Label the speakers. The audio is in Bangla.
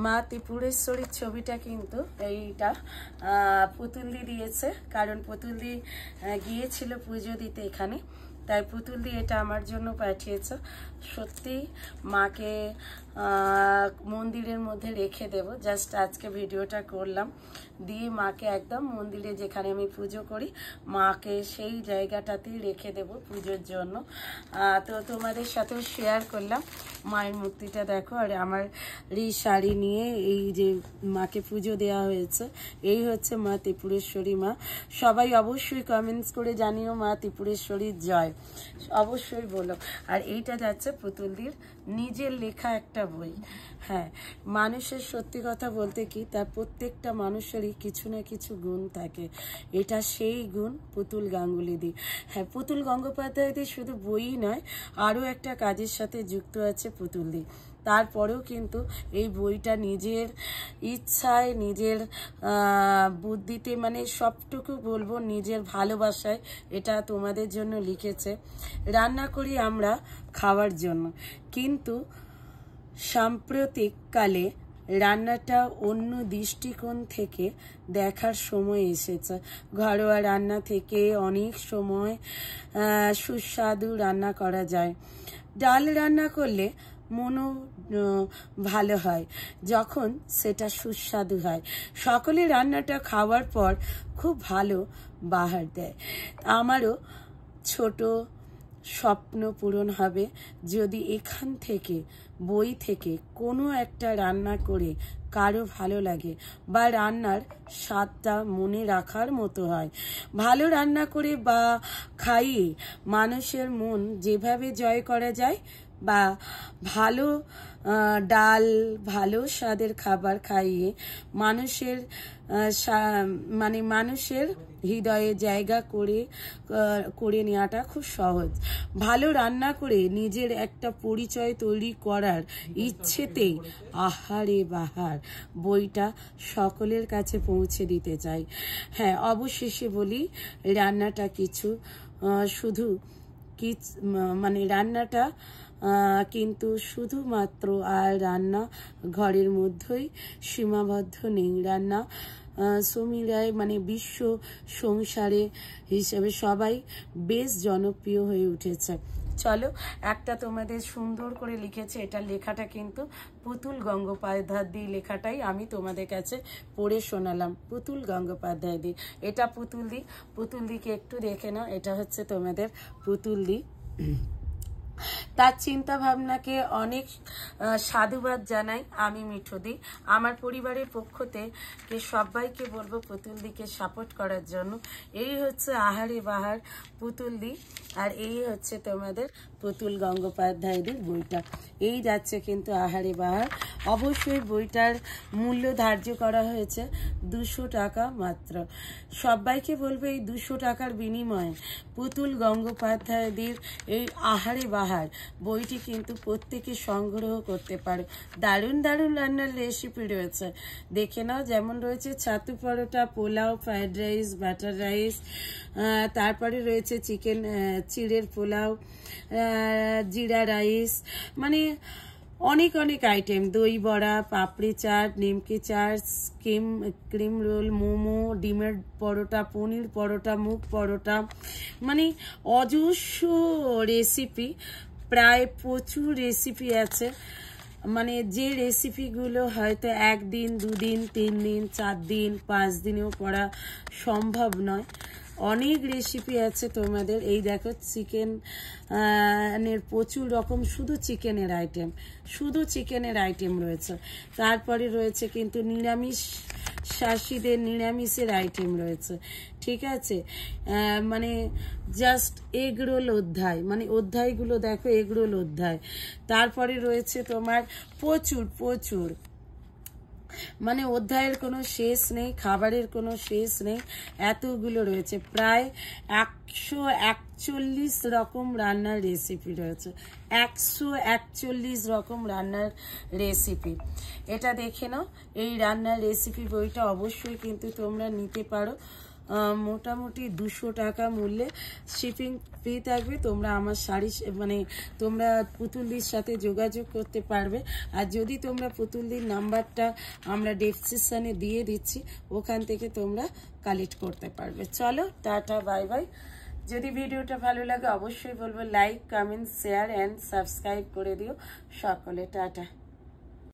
Speaker 1: মা ত্রিপুরেশ্বরীর ছবিটা কিন্তু এইটা পুতুলদি দিয়েছে, কারণ পুতুলদি গিয়েছিল পুজো দিতে এখানে, তাই পুতুলদি এটা আমার জন্য পাঠিয়েছে। সত্যি মাকে মন্দিরের মধ্যে রেখে দেব, জাস্ট আজকে ভিডিওটা করলাম, দিয়ে মাকে একদম মন্দিরে যেখানে আমি পুজো করি মাকে সেই জায়গাটাতেই রেখে দেব পুজোর জন্য। তো তোমাদের সাথেও শেয়ার করলাম মায়ের মূর্তিটা দেখো। আর আমার এই শাড়ি নিয়ে এই যে মাকে পুজো দেওয়া হয়েছে, এই হচ্ছে মা ত্রিপুরেশ্বরী মা। সবাই অবশ্যই কমেন্টস করে জানিও মা ত্রিপুরেশ্বরীর জয়, অবশ্যই বলো। আর এইটা যাচ্ছে পুতুলদির নিজের লেখা একটা বই। হ্যাঁ, মানুষের সত্যি কথা বলতে কি, তার প্রত্যেকটা মানুষেরই কিছু না কিছু গুণ থাকে, এটা সেই গুণ পুতুল গাঙ্গুলিদি। হ্যাঁ, পুতুল গঙ্গোপাধ্যায়দি শুধু বই নয়, আরও একটা কাজের সাথে যুক্ত আছে পুতুলদি। তারপরেও কিন্তু এই বইটা নিজের ইচ্ছায়, নিজের বুদ্ধিতে, মানে সবটুকু বলবো নিজের ভালোবাসায় এটা তোমাদের জন্য লিখেছে। রান্না করি আমরা খাওয়ার জন্য, কিন্তু সাম্প্রতিককালে রান্নাটা অন্য দৃষ্টিকোণ থেকে দেখার সময় এসেছে। ঘরোয়া রান্না থেকে অনেক সময় সুস্বাদু রান্না করা যায়। ডাল রান্না করলে মনও ভালো হয় যখন সেটা সুস্বাদু হয়। সকলে রান্নাটা খাওয়ার পর খুব ভালো বাহার দেয়। আমারও ছোট স্বপ্ন পূরণ হবে যদি এখান থেকে, বই থেকে কোনো একটা রান্না করে কারো ভালো লাগে বা রান্নার স্বাদটা মনে রাখার মতো হয়। ভালো রান্না করে বা খাইয়ে মানুষের মন যেভাবে জয় করা যায়, বা ভালো ডাল, ভালো স্বাদের খাবার খাইয়ে মানুষের মানুষের হৃদয়ে জায়গা করে নেওয়াটা খুব সহজ। ভালো রান্না করে নিজের একটা পরিচয় তৈরি করার ইচ্ছেতেই আহারে বাহার বইটা সকলের কাছে পৌঁছে দিতে চাই। হ্যাঁ, অবশেষে বলি, রান্নাটা কিছু শুধু রান্নাটা কিন্তু শুধুমাত্র আর রান্না ঘরের মধ্যেই সীমাবদ্ধ নেই। রান্না সমীরায় বিশ্ব সংসারে হিসেবে সবাই বেশ জনপ্রিয় হয়ে উঠেছে। চলো, একটা তোমাদের সুন্দর করে লিখেছে, এটা লেখাটা কিন্তু পুতুল গঙ্গোপাধ্যায়দি লেখাটাই আমি তোমাদের কাছে পড়ে শোনালাম। পুতুল গঙ্গোপাধ্যায়দি, এটা পুতুলদিকে একটু দেখে নাও। এটা হচ্ছে তোমাদের পুতুলদি। তার চিন্তা ভাবনাকে অনেক সাধুবাদ জানাই আমি মিঠুদি। আমার পরিবারের পক্ষ থেকে সবাইকে বলবো পুতুলদিকে সাপোর্ট করার জন্য। এই হচ্ছে আহারে বাহার পুতুলদি, আর এই হচ্ছে তোমাদের পুতুল গঙ্গোপাধ্যায়দের বইটা। এই যাচ্ছে কিন্তু আহারে বাহার। অবশ্যই বইটার মূল্য ধার্য করা হয়েছে 200 টাকা মাত্র। সবাইকে বলবো এই 200 টাকার বিনিময়ে পুতুল গঙ্গোপাধ্যায়দের এই আহারে বাহার বইটি কিন্তু প্রত্যেকে সংগ্রহ করতে পারে। দারুণ দারুণ রান্নার রেসিপি রয়েছে, দেখে নাও। যেমন রয়েছে ছাতু paratha, pulao, fried rice, butter rice, তারপরে রয়েছে চিকেন চিড়ের পোলাও, জিরা রাইস, অনেক অনেক আইটেম, দই বড়া, পাপড়ি চাট, নিমকি চাট, ক্রিম রোল, মোমো, ডিমের পরোটা, পনির পরোটা, মুগ পরোটা, অজস্র রেসিপি, প্রায় প্রচুর রেসিপি আছে। যে রেসিপিগুলো হয়তো 1 দিন, 2 দিন, 3 দিন, 4 দিন, 5 দিনেও পড়া সম্ভব নয়। অনেক রেসিপি আছে তোমাদের। এই দেখো চিকেনের প্রচুর রকম, শুধু চিকেনের আইটেম রয়েছে। তারপরে রয়েছে কিন্তু নিরামিষাশীদের নিরামিষের আইটেম রয়েছে, ঠিক আছে। জাস্ট এগ রোল অধ্যায়, অধ্যায়গুলো দেখো, এগ রোল অধ্যায়। তারপরে রয়েছে তোমার প্রচুর অধ্যায়ের কোনো শেষ নেই, খাবারের কোনো শেষ নেই, এতগুলো রয়েছে। প্রায় 141 রকম রান্নার রেসিপি রয়েছে, 141 রকম রান্নার রেসিপি। এটা দেখে নাও, এই রান্নার রেসিপি বইটা অবশ্যই কিন্তু তোমরা নিতে পারো। মোটামুটি 200 টাকা মূল্যে শিপিং ফ্রি থাকবে। তোমরা আমার শাড়ি মানে তোমরা পুতুলদির সাথে যোগাযোগ করতে পারবে। আর যদি তোমরা পুতুলদির নাম্বারটা আমরা ডেসক্রিপশনে দিয়ে দিচ্ছি, ওখান থেকে তোমরা কালেক্ট করতে পারবে। চলো টাটা, বাই বাই। যদি ভিডিওটা ভালো লাগে অবশ্যই বলবো like, comment, share and subscribe করে দিও সকলে। টাটা।